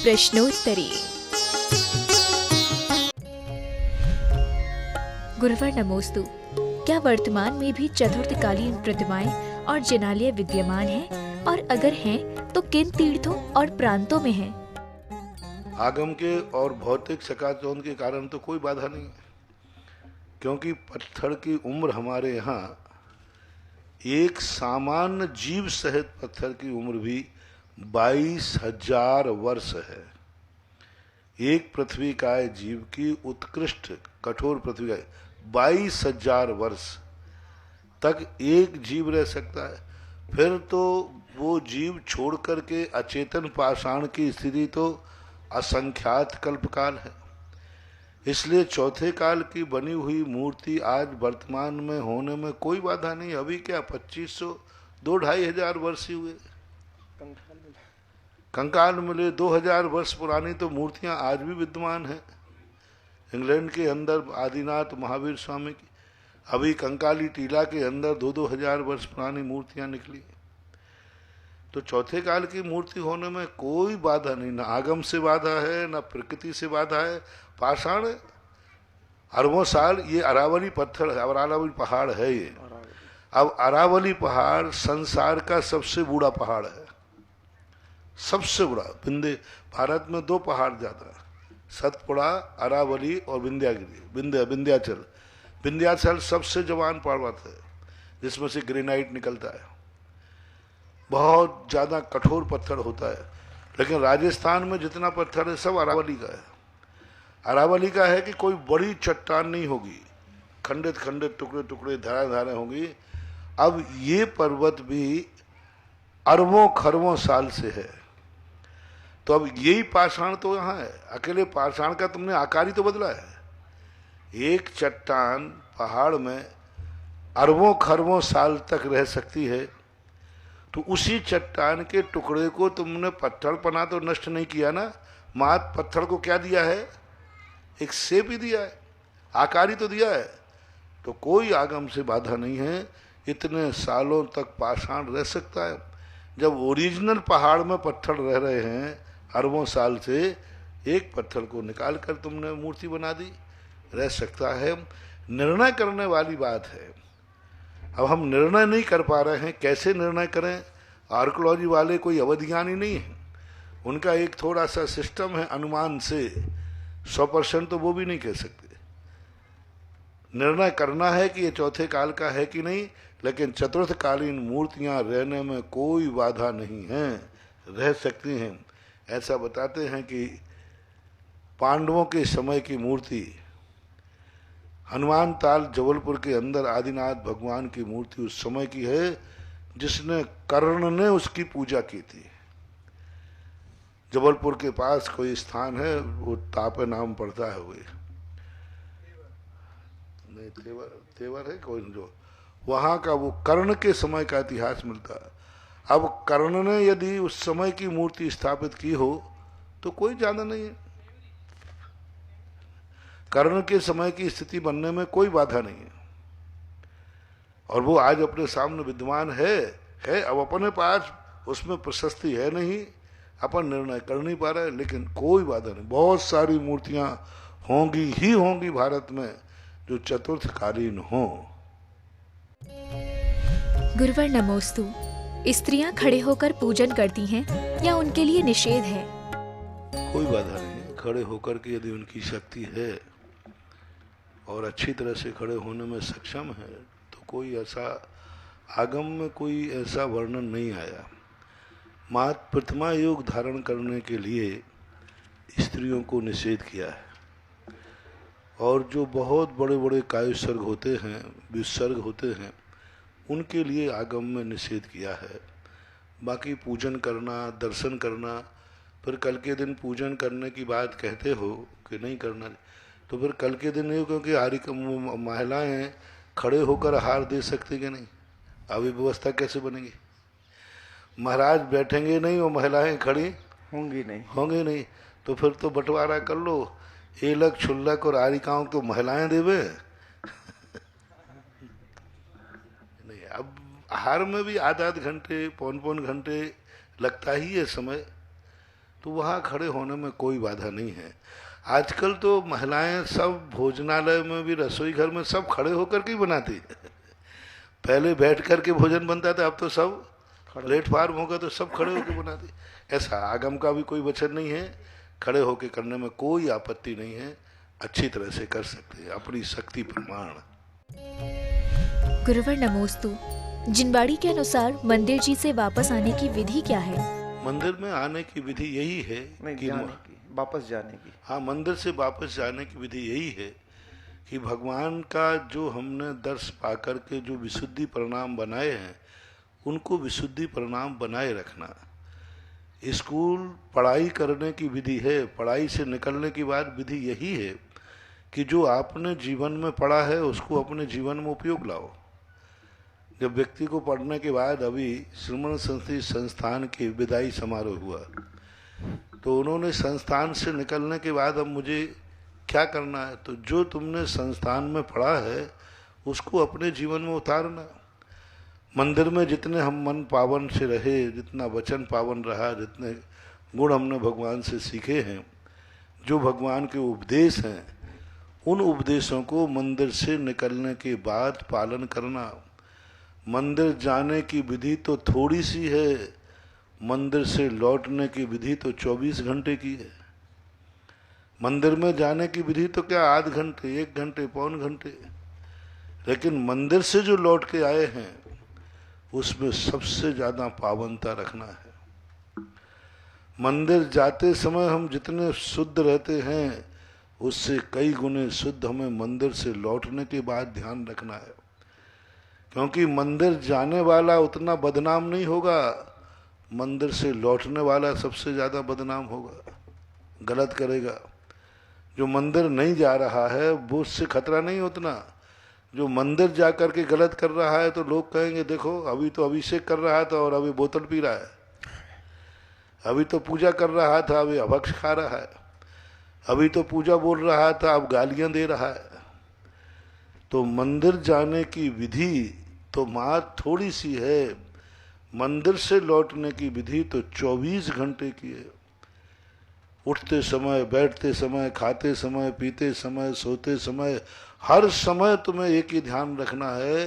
प्रश्नोत्तरी। गुरुवर नमोस्तु। क्या वर्तमान में भी चतुर्थकालीन प्रतिमाएं और जिनालय विद्यमान हैं, और अगर हैं तो किन तीर्थों और प्रांतों में हैं? आगम के और भौतिक चकाचौंध के कारण तो कोई बाधा नहीं है, क्योंकि पत्थर की उम्र हमारे यहाँ एक सामान्य जीव सहित पत्थर की उम्र भी 22,000 वर्ष है। एक पृथ्वी काय जीव की उत्कृष्ट कठोर पृथ्वी काय 22,000 वर्ष तक एक जीव रह सकता है। फिर तो वो जीव छोड़ करके अचेतन पाषाण की स्थिति तो असंख्यात कल्पकाल है। इसलिए चौथे काल की बनी हुई मूर्ति आज वर्तमान में होने में कोई बाधा नहीं। अभी क्या 2500 2-2,500 वर्ष ही हुए, कंकाल मिले। 2000 वर्ष पुरानी तो मूर्तियां आज भी विद्यमान हैं। इंग्लैंड के अंदर आदिनाथ महावीर स्वामी की अभी कंकाली टीला के अंदर 2-2 हजार वर्ष पुरानी मूर्तियां निकली। तो चौथे काल की मूर्ति होने में कोई बाधा नहीं, ना आगम से बाधा है, ना प्रकृति से बाधा है। पाषाण अरबों साल ये अरावली पत्थर है, अरावली पहाड़ है ये। अब अरावली पहाड़ संसार का सबसे बूढ़ा पहाड़ है, सबसे बड़ा। भारत में 2 पहाड़ ज्यादा है, सतपुड़ा अरावली और विंध्याचल। विंध्याचल सबसे जवान पर्वत है, जिसमें से ग्रेनाइट निकलता है, बहुत ज्यादा कठोर पत्थर होता है। लेकिन राजस्थान में जितना पत्थर है सब अरावली का है। अरावली का है कि कोई बड़ी चट्टान नहीं होगी, खंडित खंडित टुकड़े टुकड़े धारे धारे होंगी। अब ये पर्वत भी अरबों खरबों साल से है। तो अब यही पाषाण तो यहाँ है। अकेले पाषाण का तुमने आकार ही तो बदला है। एक चट्टान पहाड़ में अरबों खरबों साल तक रह सकती है, तो उसी चट्टान के टुकड़े को तुमने पत्थर पना तो नष्ट नहीं किया ना। मात पत्थर को क्या दिया है? एक शेप ही दिया है, आकार ही तो दिया है। तो कोई आगम से बाधा नहीं है, इतने सालों तक पाषाण रह सकता है। जब ओरिजिनल पहाड़ में पत्थर रह रहे हैं अरबों साल से, एक पत्थर को निकाल कर तुमने मूर्ति बना दी, रह सकता है। निर्णय करने वाली बात है। अब हम निर्णय नहीं कर पा रहे हैं, कैसे निर्णय करें? आर्कोलॉजी वाले कोई अवधिज्ञानी नहीं है, उनका एक थोड़ा सा सिस्टम है, अनुमान से 100% तो वो भी नहीं कह सकते। निर्णय करना है कि ये चौथे काल का है कि नहीं, लेकिन चतुर्थकालीन मूर्तियां रहने में कोई बाधा नहीं है, रह सकती हैं। ऐसा बताते हैं कि पांडवों के समय की मूर्ति हनुमान ताल जबलपुर के अंदर आदिनाथ भगवान की मूर्ति उस समय की है, जिसने कर्ण ने उसकी पूजा की थी। जबलपुर के पास कोई स्थान है, वो तापे नाम पड़ता है, वो नहीं तेवर है कोई, जो वहां का वो कर्ण के समय का इतिहास मिलता है। अब कर्ण ने यदि उस समय की मूर्ति स्थापित की हो तो कोई ज्यादा नहीं है। कर्ण के समय की स्थिति बनने में कोई बाधा नहीं है, और वो आज अपने सामने विद्यमान है। अब अपने पास उसमें प्रशस्ति है नहीं, अपन निर्णय कर नहीं पा रहे, लेकिन कोई बाधा नहीं। बहुत सारी मूर्तियां होंगी ही होंगी भारत में जो चतुर्थकालीन हों। गुरुवर नमोस्तु। स्त्रियां खड़े होकर पूजन करती हैं या उनके लिए निषेध है? कोई बाधा नहीं। खड़े होकर के यदि उनकी शक्ति है और अच्छी तरह से खड़े होने में सक्षम है, तो कोई ऐसा आगम में कोई ऐसा वर्णन नहीं आया। मात प्रतिमा योग धारण करने के लिए स्त्रियों को निषेध किया है, और जो बहुत बड़े बड़े कायुसर्ग होते हैं, विसर्ग होते हैं, उनके लिए आगम में निषेध किया है। बाकी पूजन करना, दर्शन करना, फिर कल के दिन पूजन करने की बात कहते हो कि नहीं करना, तो फिर कल के दिन नहीं, क्योंकि महिलाएं खड़े होकर हार दे सकती कि नहीं? अभी व्यवस्था कैसे बनेगी? महाराज बैठेंगे नहीं और महिलाएं खड़ी होंगी नहीं, तो फिर तो बंटवारा कर लो, एलक छुल्लक और आरिकाओं तो महिलाएं देवे नहीं। अब आहार में भी आध घंटे 1.25 घंटे लगता ही है समय, तो वहाँ खड़े होने में कोई बाधा नहीं है। आजकल तो महिलाएं सब भोजनालय में भी, रसोई घर में सब खड़े होकर के ही बनाती है। पहले बैठ कर के भोजन बनता था, अब तो सब प्लेटफार्म होगा तो सब खड़े होकर बनाते। ऐसा आगम का भी कोई वचन नहीं है, खड़े होकर करने में कोई आपत्ति नहीं है, अच्छी तरह से कर सकते हैं, अपनी शक्ति प्रमाण। गुरुवर नमोस्तु। जिनवाड़ी के अनुसार मंदिर जी से वापस आने की विधि क्या है? मंदिर में आने की विधि यही है कि वापस जाने की। हाँ, मंदिर से वापस जाने की विधि यही है कि भगवान का जो हमने दर्श पाकर के जो विशुद्धि परिणाम बनाए हैं, उनको विशुद्धि परिणाम बनाए रखना। स्कूल पढ़ाई करने की विधि है, पढ़ाई से निकलने के बाद विधि यही है कि जो आपने जीवन में पढ़ा है उसको अपने जीवन में उपयोग लाओ। जब व्यक्ति को पढ़ने के बाद, अभी श्रमण संस्कृति संस्थान के विदाई समारोह हुआ, तो उन्होंने संस्थान से निकलने के बाद अब मुझे क्या करना है, तो जो तुमने संस्थान में पढ़ा है उसको अपने जीवन में उतारना। मंदिर में जितने हम मन पावन से रहे, जितना वचन पावन रहा, जितने गुण हमने भगवान से सीखे हैं, जो भगवान के उपदेश हैं, उन उपदेशों को मंदिर से निकलने के बाद पालन करना। मंदिर जाने की विधि तो थोड़ी सी है, मंदिर से लौटने की विधि तो 24 घंटे की है। मंदिर में जाने की विधि तो क्या आध घंटे, 1 घंटे, पौन घंटे, लेकिन मंदिर से जो लौट के आए हैं उसमें सबसे ज्यादा पावनता रखना है। मंदिर जाते समय हम जितने शुद्ध रहते हैं उससे कई गुने शुद्ध हमें मंदिर से लौटने के बाद ध्यान रखना है, क्योंकि मंदिर जाने वाला उतना बदनाम नहीं होगा, मंदिर से लौटने वाला सबसे ज्यादा बदनाम होगा, गलत करेगा। जो मंदिर नहीं जा रहा है वो उससे खतरा नहीं उतना, जो मंदिर जा कर के गलत कर रहा है तो लोग कहेंगे देखो अभी तो अभिषेक कर रहा था और अभी बोतल पी रहा है, अभी तो पूजा कर रहा था अभी अभक्ष खा रहा है, अभी तो पूजा बोल रहा था अब गालियां दे रहा है। तो मंदिर जाने की विधि तो मात्र थोड़ी सी है, मंदिर से लौटने की विधि तो 24 घंटे की है। उठते समय, बैठते समय, खाते समय, पीते समय, सोते समय, हर समय तुम्हें एक ही ध्यान रखना है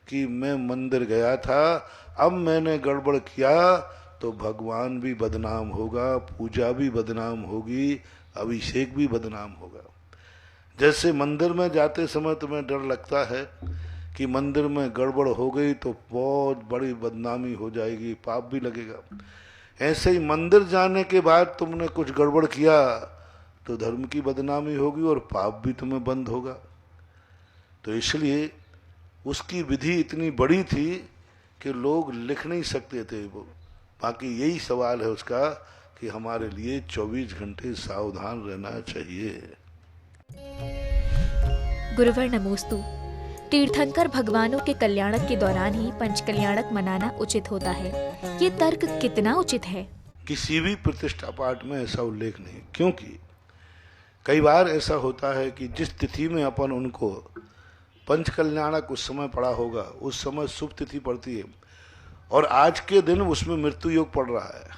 कि मैं मंदिर गया था, अब मैंने गड़बड़ किया तो भगवान भी बदनाम होगा, पूजा भी बदनाम होगी, अभिषेक भी बदनाम होगा। जैसे मंदिर में जाते समय तुम्हें डर लगता है कि मंदिर में गड़बड़ हो गई तो बहुत बड़ी बदनामी हो जाएगी, पाप भी लगेगा, ऐसे ही मंदिर जाने के बाद तुमने कुछ गड़बड़ किया तो धर्म की बदनामी होगी और पाप भी तुम्हें बंद होगा। तो इसलिए उसकी विधि इतनी बड़ी थी कि लोग लिख नहीं सकते थे वो। बाकी यही सवाल है उसका कि हमारे लिए 24 घंटे सावधान रहना चाहिए। गुरुवर नमोस्तु। तीर्थंकर भगवानों के कल्याणक के दौरान ही पंचकल्याणक मनाना उचित होता है, ये तर्क कितना उचित है? किसी भी प्रतिष्ठा पाठ में ऐसा उल्लेख नहीं, क्योंकि कई बार ऐसा होता है कि जिस तिथि में अपन उनको पंचकल्याणक उस समय पड़ा होगा, उस समय शुभ तिथि पड़ती है और आज के दिन उसमें मृत्यु योग पड़ रहा है,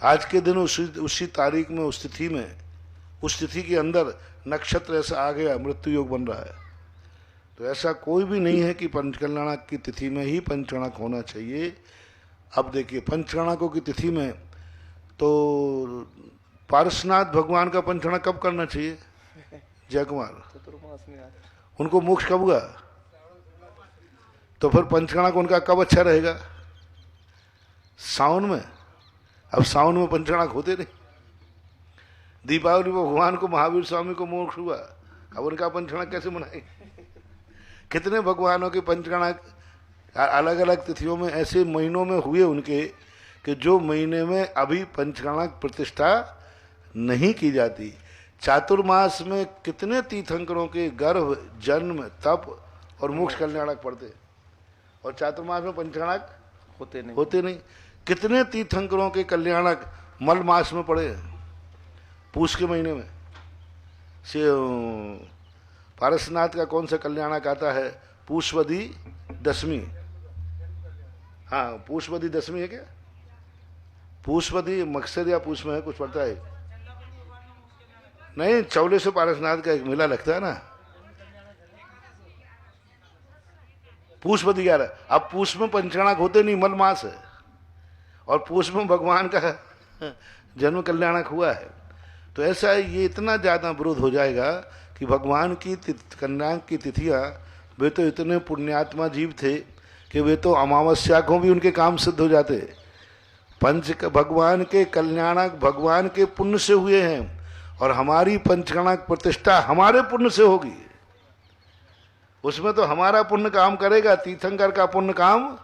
आज के दिन उसी तारीख में, उस तिथि में, उस तिथि के अंदर नक्षत्र ऐसा आ गया, मृत्यु योग बन रहा है। तो ऐसा कोई भी नहीं है कि पंचकल्याणक की तिथि में ही पंचकल्याणक होना चाहिए। अब देखिए पंचकल्याणकों की तिथि में तो पारसनाथ भगवान का पंचकल्याणक कब करना चाहिए? जय कुमार, उनको मोक्ष कब हुआ? तो फिर पंचकल्याणक उनका कब अच्छा रहेगा? सावन में। अब सावन में पंचकल्याणक होते नहीं। दीपावली में भगवान को, महावीर स्वामी को मोक्ष हुआ, अब उनका पंचकल्याणक कैसे मनाएंगे? कितने भगवानों के पंचकल्याणक अलग अलग तिथियों में, ऐसे महीनों में हुए उनके कि जो महीने में अभी पंचकल्याणक प्रतिष्ठा नहीं की जाती। चातुर्मास में कितने तीर्थंकरों के गर्भ, जन्म, तप और मोक्ष कल्याणक पढ़ते, और चातुर्मास में पंचकल्याणक होते नहीं। कितने तीर्थंकरों के कल्याणक मल मास में पड़े, पूष के महीने में। से पारसनाथ का कौन सा कल्याणक आता है? पुष्पवदी दशमी। हाँ, पुष्पवदी दशमी है क्या? पूषपति मकसद या पूछ में है, कुछ पड़ता है? नहीं, चौले से पारसनाथ का एक मेला लगता है ना, पूषपति 11। अब पूष में पंचकणाक होते नहीं, मल मास है, और पूष में भगवान का जन्म कल्याणक हुआ है। तो ऐसा है, ये इतना ज्यादा विरोध हो जाएगा कि भगवान की कल्याणक की तिथियां, वे तो इतने पुण्यात्मा जीव थे कि वे तो अमावस्या को भी उनके काम सिद्ध हो जाते। भगवान के कल्याणक भगवान के पुण्य से हुए हैं, और हमारी पंचकणाक प्रतिष्ठा हमारे पुण्य से होगी। उसमें तो हमारा पुण्य काम करेगा, तीर्थंकर का पुण्य काम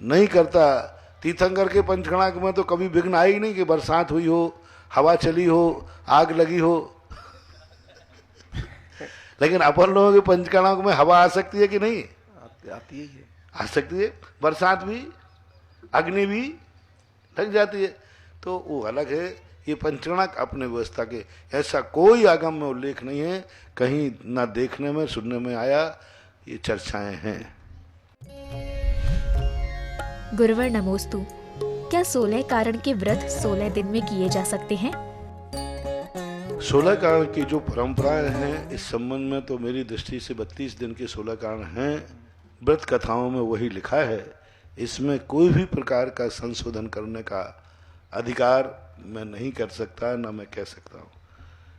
नहीं करता। तीर्थंकर के पंचकणाक में तो कभी विघ्न आई नहीं कि बरसात हुई हो, हवा चली हो, आग लगी हो। लेकिन अपन लोगों के पंचकणाक में हवा आ सकती है कि नहीं? आती है, आ सकती है, बरसात भी, अग्नि भी लग जाती है। तो वो अलग है, ये पंचकणाक अपने व्यवस्था के, ऐसा कोई आगम में उल्लेख नहीं है, कहीं ना देखने में सुनने में आया, ये चर्चाएं हैं। गुरुवर नमोस्तु। क्या 16 कारण के व्रत 16 दिन में किए जा सकते हैं? 16 कारण की जो परंपराएं हैं, इस संबंध में तो मेरी दृष्टि से 32 दिन के 16 कारण हैं। व्रत कथाओं में वही लिखा है, इसमें कोई भी प्रकार का संशोधन करने का अधिकार मैं नहीं कर सकता, ना मैं कह सकता हूँ,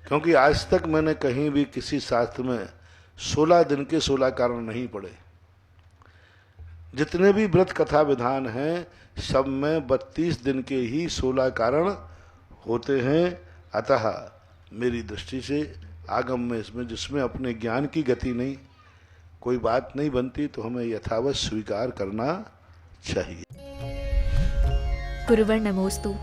क्योंकि आज तक मैंने कहीं भी किसी शास्त्र में 16 दिन के 16 कारण नहीं पढ़े। जितने भी व्रत कथा विधान हैं, सब में 32 दिन के ही 16 कारण होते हैं। अतः मेरी दृष्टि से आगम में इसमें जिसमें अपने ज्ञान की गति नहीं, कोई बात नहीं बनती, तो हमें यथावत स्वीकार करना चाहिए। गुरुवर नमोस्तु।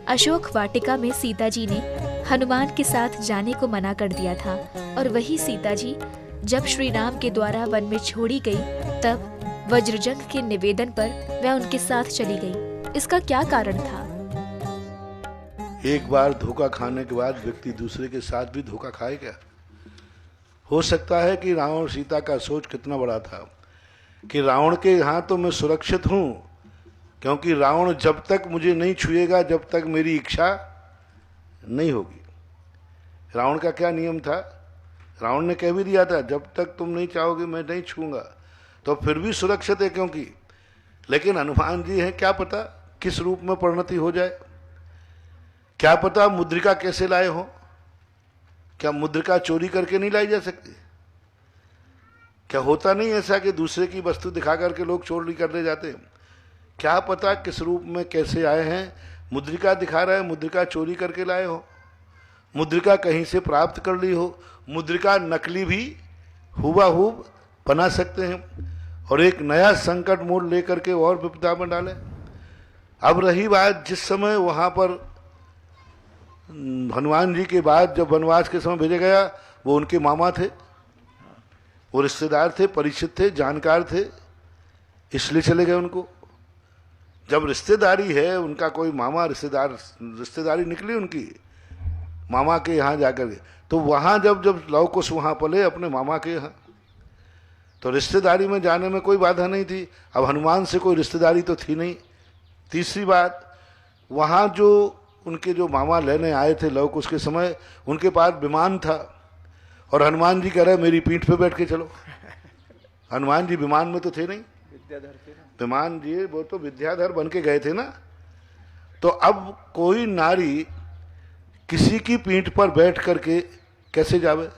अशोक वाटिका में सीता जी ने हनुमान के साथ जाने को मना कर दिया था, और वही सीता जी जब श्री राम के द्वारा वन में छोड़ी गई, तब वज्रजंग के निवेदन पर वह उनके साथ चली गई। इसका क्या कारण था? एक बार धोखा खाने के बाद व्यक्ति दूसरे के साथ भी धोखा खाए क्या? हो सकता है कि रावण सीता का सोच कितना बड़ा था कि रावण के यहाँ तो मैं सुरक्षित हूं, क्योंकि रावण जब तक मुझे नहीं छुएगा, जब तक मेरी इच्छा नहीं होगी। रावण का क्या नियम था? रावण ने कह भी दिया था, जब तक तुम नहीं चाहोगे मैं नहीं छूंगा, तो फिर भी सुरक्षित है, क्योंकि। लेकिन हनुमान जी हैं, क्या पता किस रूप में परिणति हो जाए, क्या पता मुद्रिका कैसे लाए हो। क्या मुद्रिका चोरी करके नहीं लाई जा सकती? क्या होता नहीं ऐसा कि दूसरे की वस्तु दिखा करके लोग चोरी कर ले जाते हैं? क्या पता किस रूप में कैसे आए हैं। मुद्रिका दिखा रहा है, मुद्रिका चोरी करके लाए हो, मुद्रिका कहीं से प्राप्त कर ली हो, मुद्रिका नकली भी हुबहू बना सकते हैं, और एक नया संकट मोड़ लेकर के और विपदा में डाले। अब रही बात, जिस समय वहां पर हनुमान जी के बाद जब वनवास के समय भेजा गया, वो उनके मामा थे, वो रिश्तेदार थे, परिचित थे, जानकार थे, इसलिए चले गए उनको। जब रिश्तेदारी है, उनका कोई मामा रिश्तेदारी निकली उनकी मामा के यहाँ जाकर के, तो वहां जब लव कुश वहां पले अपने मामा के यहाँ, तो रिश्तेदारी में जाने में कोई बाधा नहीं थी। अब हनुमान से कोई रिश्तेदारी तो थी नहीं। तीसरी बात, वहां जो उनके जो मामा लेने आए थे लव कुश के समय, उनके पास विमान था, और हनुमान जी कह रहे मेरी पीठ पे बैठ के चलो। हनुमान जी विमान में तो थे नहीं, विद्याधर थे ना। विमान जी वो तो विद्याधर बन के गए थे ना। तो अब कोई नारी किसी की पीठ पर बैठ करके कैसे जावे?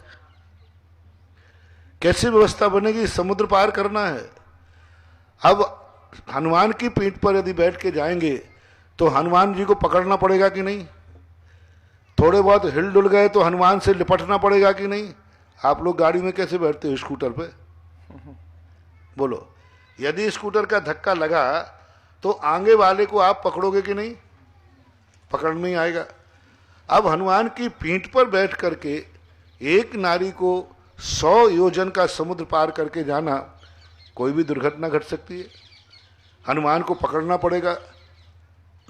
कैसे व्यवस्था बनेगी? समुद्र पार करना है। अब हनुमान की पीठ पर यदि बैठ के जाएंगे तो हनुमान जी को पकड़ना पड़ेगा कि नहीं? थोड़े बहुत हिल डुल गए तो हनुमान से लिपटना पड़ेगा कि नहीं? आप लोग गाड़ी में कैसे बैठते हो स्कूटर पे? बोलो, यदि स्कूटर का धक्का लगा तो आगे वाले को आप पकड़ोगे कि नहीं? पकड़ नहीं आएगा। अब हनुमान की पीठ पर बैठ करके एक नारी को 100 योजन का समुद्र पार करके जाना, कोई भी दुर्घटना घट सकती है। हनुमान को पकड़ना पड़ेगा,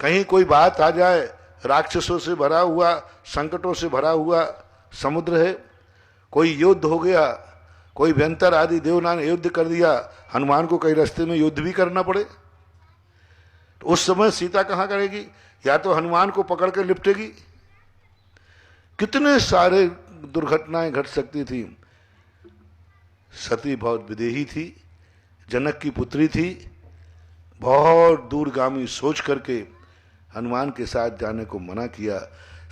कहीं कोई बात आ जाए, राक्षसों से भरा हुआ, संकटों से भरा हुआ समुद्र है, कोई युद्ध हो गया, कोई व्यंतर आदि देवना ने युद्ध कर दिया, हनुमान को कई रास्ते में युद्ध भी करना पड़े। तो उस समय सीता कहाँ करेगी? या तो हनुमान को पकड़ के लिपटेगी। कितने सारे दुर्घटनाएं घट सकती थी। सती बहुत विदेही थी, जनक की पुत्री थी, बहुत दूरगामी सोच करके हनुमान के साथ जाने को मना किया।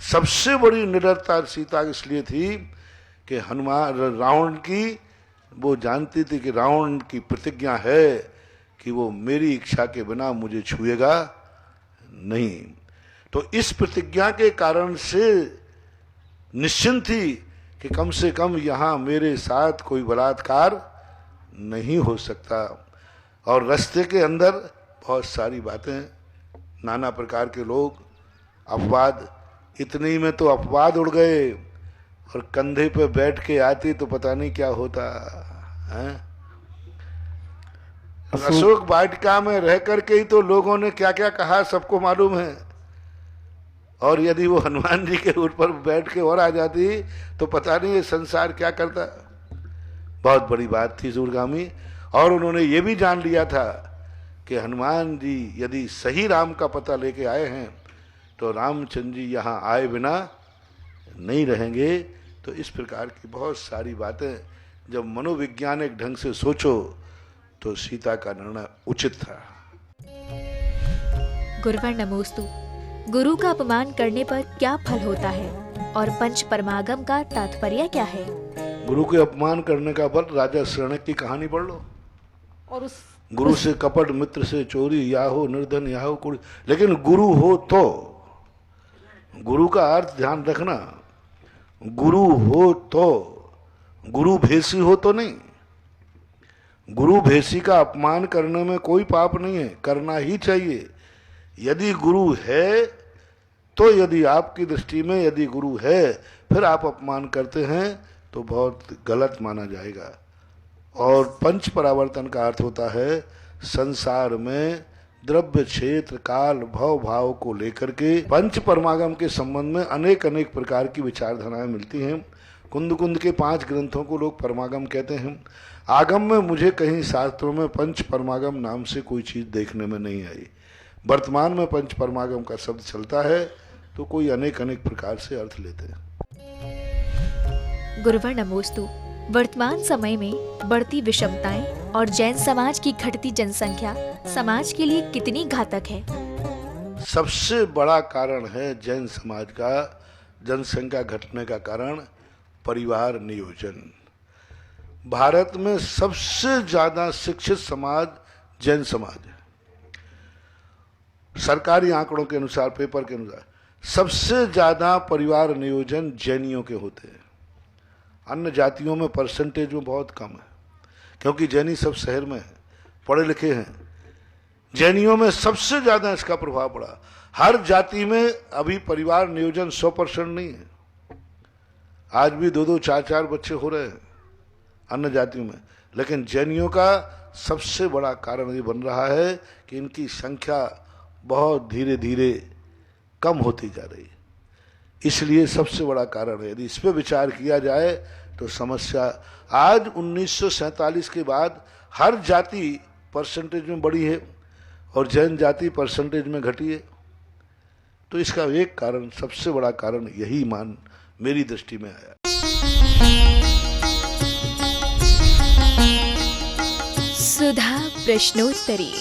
सबसे बड़ी निडरता सीता इसलिए थी कि हनुमान रावण की, वो जानती थी कि रावण की प्रतिज्ञा है कि वो मेरी इच्छा के बिना मुझे छुएगा नहीं। तो इस प्रतिज्ञा के कारण से निश्चिंत थी कि कम से कम यहाँ मेरे साथ कोई बलात्कार नहीं हो सकता। और रास्ते के अंदर बहुत सारी बातें, नाना प्रकार के लोग, अपवाद, इतने में तो अपवाद उड़ गए और कंधे पे बैठ के आती तो पता नहीं क्या होता है। अशोक वाटिका में रह करके ही तो लोगों ने क्या क्या कहा सबको मालूम है। और यदि वो हनुमान जी के ऊपर बैठ के और आ जाती तो पता नहीं ये संसार क्या करता। बहुत बड़ी बात थी दूरगामी। और उन्होंने ये भी जान लिया था कि हनुमान जी यदि सही राम का पता लेके आए हैं तो रामचंद्र जी यहाँ आए बिना नहीं रहेंगे। तो इस प्रकार की बहुत सारी बातें जब मनोवैज्ञानिक ढंग से सोचो तो सीता का निर्णय उचित था। गुरुवर नमोस्तु। गुरु का अपमान करने पर क्या फल होता है और पंच परमागम का तात्पर्य क्या है? गुरु के अपमान करने का फल, राजा शरणक की कहानी पढ़ लो। और उस गुरु से कपट, मित्र से चोरी, या हो निर्धन या हो कुड़ी। लेकिन गुरु हो तो, गुरु का अर्थ ध्यान रखना, गुरु हो तो, गुरु भेषी हो तो नहीं। गुरु भेषी का अपमान करने में कोई पाप नहीं है, करना ही चाहिए। यदि गुरु है तो, यदि आपकी दृष्टि में यदि गुरु है फिर आप अपमान करते हैं तो बहुत गलत माना जाएगा। और पंच परावर्तन का अर्थ होता है संसार में द्रव्य, क्षेत्र, काल, भव, भाव को लेकर के पंच परमागम के संबंध में अनेक अनेक प्रकार की विचारधाराएं मिलती हैं। कुंद कुंद के 5 ग्रंथों को लोग परमागम कहते हैं। आगम में मुझे कहीं शास्त्रों में पंच परमागम नाम से कोई चीज देखने में नहीं आई। वर्तमान में पंच परमागम का शब्द चलता है तो कोई अनेक अनेक प्रकार से अर्थ लेते हैं। गुरुवर नमोस्तु। वर्तमान समय में बढ़ती विषमताएं और जैन समाज की घटती जनसंख्या समाज के लिए कितनी घातक है? सबसे बड़ा कारण है जैन समाज का जनसंख्या घटने का कारण परिवार नियोजन। भारत में सबसे ज्यादा शिक्षित समाज जैन समाज है। सरकारी आंकड़ों के अनुसार, पेपर के अनुसार सबसे ज्यादा परिवार नियोजन जैनियों के होते हैं। अन्य जातियों में परसेंटेज में बहुत कम है क्योंकि जैनी सब शहर में है, पढ़े लिखे हैं। जैनियों में सबसे ज्यादा इसका प्रभाव पड़ा। हर जाति में अभी परिवार नियोजन 100% नहीं है। आज भी 2-2, 4-4 बच्चे हो रहे हैं अन्य जातियों में। लेकिन जैनियों का सबसे बड़ा कारण ये बन रहा है कि इनकी संख्या बहुत धीरे धीरे कम होती जा रही है। इसलिए सबसे बड़ा कारण है। यदि इस पर विचार किया जाए तो समस्या, आज 1947 के बाद हर जाति परसेंटेज में बढ़ी है और जैन जाति परसेंटेज में घटी है। तो इसका एक कारण, सबसे बड़ा कारण यही मेरी दृष्टि में आया। सुधा प्रश्नोत्तरी।